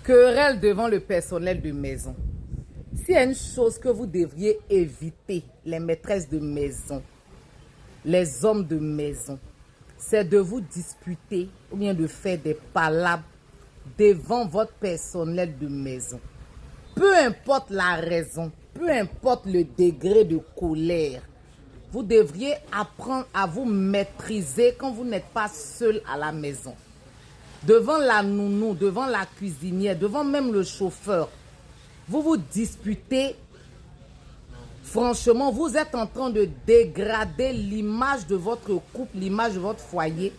Querelle devant le personnel de maison. S'il y a une chose que vous devriez éviter, les maîtresses de maison, les hommes de maison, c'est de vous disputer ou bien de faire des palabres devant votre personnel de maison. Peu importe la raison, peu importe le degré de colère, vous devriez apprendre à vous maîtriser quand vous n'êtes pas seul à la maison. Devant la nounou, devant la cuisinière, devant même le chauffeur, vous vous disputez. Franchement, vous êtes en train de dégrader l'image de votre couple, l'image de votre foyer.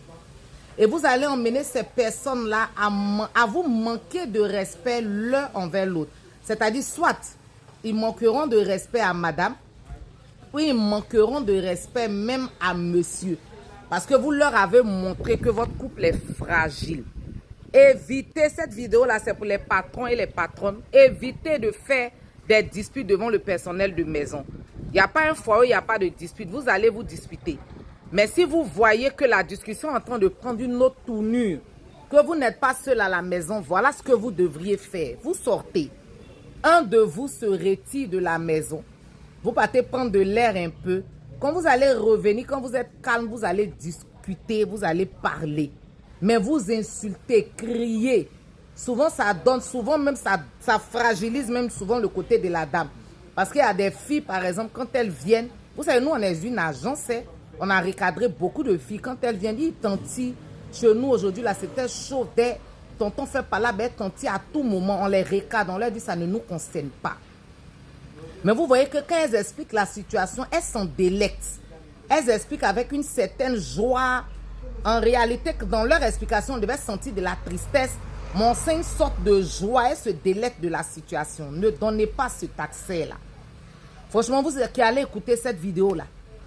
Et vous allez emmener ces personnes-là à vous manquer de respect l'un envers l'autre. C'est-à-dire, soit ils manqueront de respect à madame, ou ils manqueront de respect même à monsieur. Parce que vous leur avez montré que votre couple est fragile. Évitez cette vidéo-là, c'est pour les patrons et les patronnes. Évitez de faire des disputes devant le personnel de maison. Il n'y a pas un foyer, il n'y a pas de dispute. Vous allez vous disputer. Mais si vous voyez que la discussion est en train de prendre une autre tournure, que vous n'êtes pas seul à la maison, voilà ce que vous devriez faire. Vous sortez. Un de vous se retire de la maison. Vous partez prendre de l'air un peu. Quand vous allez revenir, quand vous êtes calme, vous allez discuter, vous allez parler. Mais vous insultez, criez. Souvent, ça donne, souvent même, ça fragilise même souvent le côté de la dame. Parce qu'il y a des filles, par exemple, quand elles viennent, vous savez, nous, on est une agence, on a recadré beaucoup de filles. Quand elles viennent, ils tanti. Chez nous, aujourd'hui, là, c'était chaud. Tonton fait pas là, ben, tanti à tout moment. On les recadre, on leur dit, ça ne nous concerne pas. Mais vous voyez que quand elles expliquent la situation, elles s'en délectent. Elles expliquent avec une certaine joie. En réalité, dans leur explication, on devait sentir de la tristesse. Mais c'est une sorte de joie. Elles se délectent de la situation. Ne donnez pas cet accès-là. Franchement, vous qui allez écouter cette vidéo-là,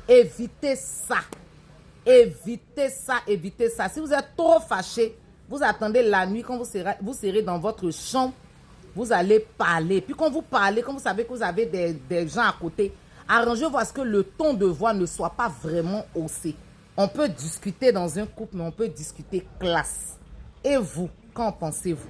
évitez ça. Évitez ça, évitez ça. Si vous êtes trop fâché, vous attendez la nuit quand vous serez dans votre chambre. Vous allez parler. Puis quand vous parlez, quand vous savez que vous avez des gens à côté, arrangez-vous à ce que le ton de voix ne soit pas vraiment haussé. On peut discuter dans un couple, mais on peut discuter classe. Et vous, qu'en pensez-vous?